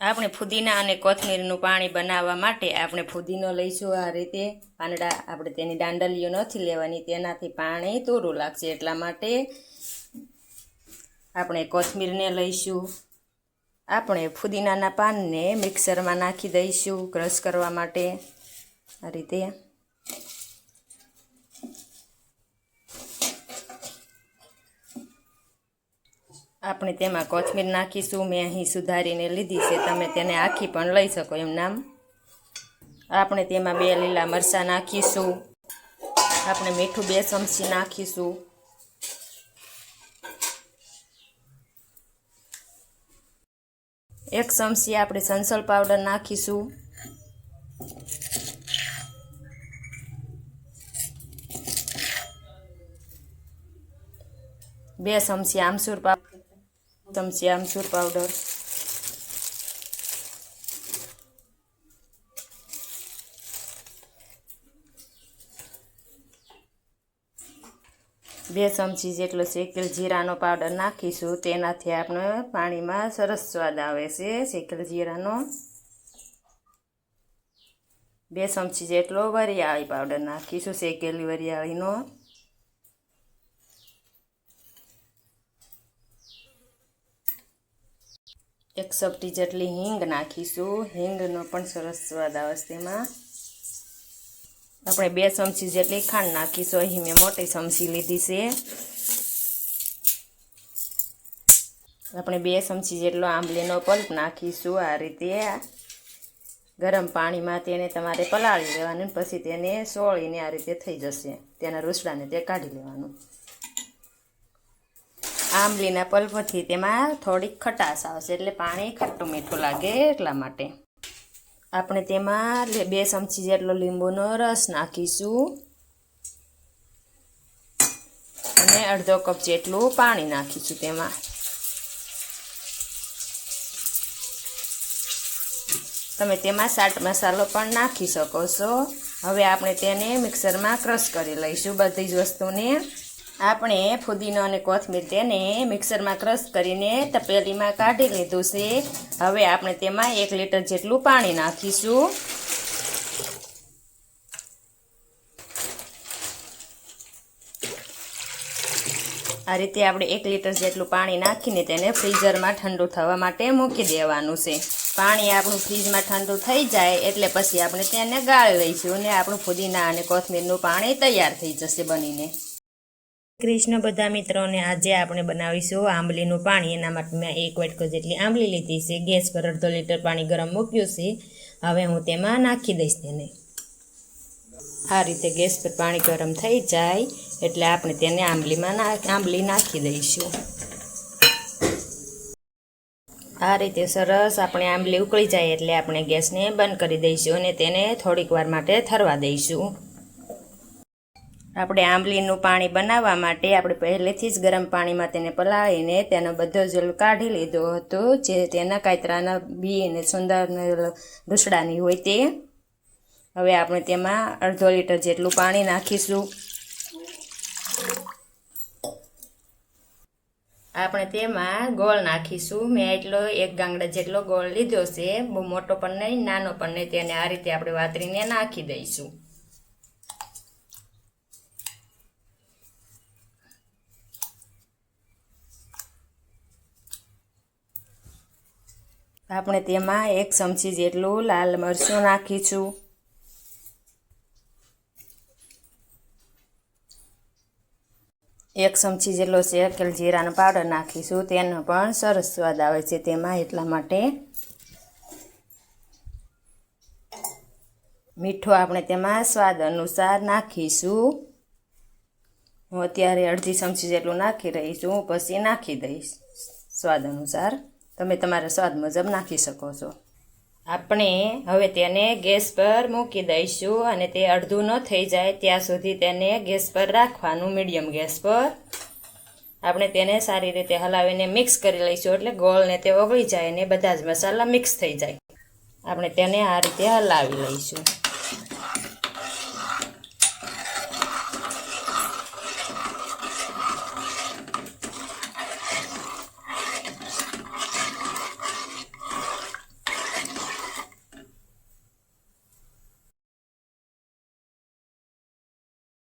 આપણે ફુદીના અને કોથમીરનું પાણી બનાવવા માટે આપણે ફુદીનો લઈશું આ રીતે પાંદડા આપણે તેની દાંડલીઓ નથી લેવાની તેનાથી પાણી તોરું લાગશે એટલા માટે આપણે કોથમીરને લઈશું આપણે ફુદીનાના પાનને મિક્સરમાં નાખી દઈશું ક્રશ કરવા માટે આ રીતે આપણે તેમાં કોથમીર નાખીશું મેં અહીં સુધારીને લીધી છે તમે તેને આખી પણ લઈ શકો એમ નામ આપણે તેમાં 2 લીલા મરચાં નાખીશું આપણે મીઠું 2 ચમચી નાખીશું એક ચમચી આપણે સંચળ પાવડર નાખીશું બે ચમચી આમચૂર પાવડર 2 ચમચી જેટલો શેકેલ જીરાનો પાવડર નાખીશું તેનાથી આપણે પાણીમાં સરસ સ્વાદ આવે છે શેકેલ જીરાનો 2 ચમચી જેટલો વરિયાળી પાવડર નાખીશું શેકેલી વરિયાળીનો 1 ચપટી જેટલી હિંગ નાખીશું હિંગનો પણ સરસ સ્વાદ આવે છે તેમાં આપણે 2 ચમચી જેટલી ખાંડ નાખીશું અહીં મેં મોટી ચમચી લીધી છે આપણે 2 ચમચી જેટલો આંબલીનો પલ્પ નાખીશું આ રીતે ગરમ પાણીમાં તેને તમારે પલાળી લેવાનું પછી તેને સોળીને આ રીતે થઈ જશે તેના રૂસડાને તે કાઢી લેવાનું આંબલીના પલ્પથી તેમાં થોડીક ખટાશ આવશે એટલે પાણી ખટ્ટું મીઠું લાગે એટલા માટે આપણે તેમાં 2 ચમચી જેટલો લીંબુનો રસ નાખીશું અને અડધો કપ જેટલું પાણી નાખીશું તેમાં તમે તેમાં ચાટ મસાલો પણ નાખી શકો છો હવે આપણે તેને મિક્સરમાં ક્રશ કરી લઈશું બધી જ વસ્તુને આપણે ફુદીનો અને કોથમીર તેને મિક્સરમાં ક્રશ કરીને તપેલીમાં કાઢી લીધું છે હવે આપણે તેમાં 1 લીટર જેટલું પાણી નાખીશું આ રીતે આપણે 1 લીટર જેટલું પાણી નાખીને તેને ફ્રીઝરમાં ઠંડુ થવા માટે મૂકી દેવાનું છે પાણી આપણું ફ્રીજમાં ઠંડુ થઈ જાય એટલે પછી આપણે તેને ગાળી લઈશું અને આપણું ફુદીના અને કોથમીરનું પાણી તૈયાર થઈ જશે બનીને કૃષ્ણ બધા મિત્રોને આજે આપણે બનાવીશું આંબલીનું પાણી એના માટે મેં 1 વાટકો જેટલી આંબલી લીધી છે ગેસ પર 1/2 લીટર પાણી ગરમ મૂક્યું છે હવે હું તેમાં નાખી દઈશ તેને આ રીતે ગેસ પર પાણી ગરમ થઈ જાય એટલે આપણે તેને આંબલી નાખી દઈશું આ રીતે સરસ આપણે આંબલી ઉકળી જાય એટલે આપણે ગેસને બંધ કરી દઈશું અને તેને થોડીક વાર માટે ઠરવા દઈશું આપણે આંબલીનું પાણી બનાવવા માટે આપણે પહેલેથી જ ગરમ પાણીમાં તેને પલાળીને તેનો બધો જલ કાઢી લીધો હતો જે તેના કાતરાના બી અને સુંદરને રૂસડાની હોય તે હવે આપણે તેમાં 1/2 લીટર જેટલું પાણી નાખીશું આપણે તેમાં ગોળ નાખીશું મેં એટલો 1 ગાંગડા જેટલો ગોળ લીધો છે બહુ મોટો પણ નહીં નાનો પણ નહીં તેને આ રીતે આપણે વાતરીને નાખી દઈશું આપણે તેમાં 1 ચમચી જેટલું લાલ મરચું નાખીશું 1 ચમચી જેટલો શેકેલ જીરાનો પાવડર નાખીશું તેનો પણ સરસ સ્વાદ આવે છે તેમાં એટલા માટે મીઠું આપણે તેમાં સ્વાદ અનુસાર નાખીશું હું અત્યારે 1/2 ચમચી જેટલું નાખી રહી છું પછી નાખી દઈશ સ્વાદ અનુસાર તમે તમારા સ્વાદ મુજબ નાખી શકો છો આપણે હવે તેને ગેસ પર મૂકી દઈશું અને તે અડધું ન થઈ જાય ત્યાં સુધી તેને ગેસ પર રાખવાનું મીડિયમ ગેસ પર આપણે તેને સારી રીતે હલાવીને મિક્સ કરી લઈશું એટલે ગોળને તે ઓગળી જાય અને બધા જ મસાલા મિક્સ થઈ જાય આપણે તેને આ રીતે હલાવી લઈશું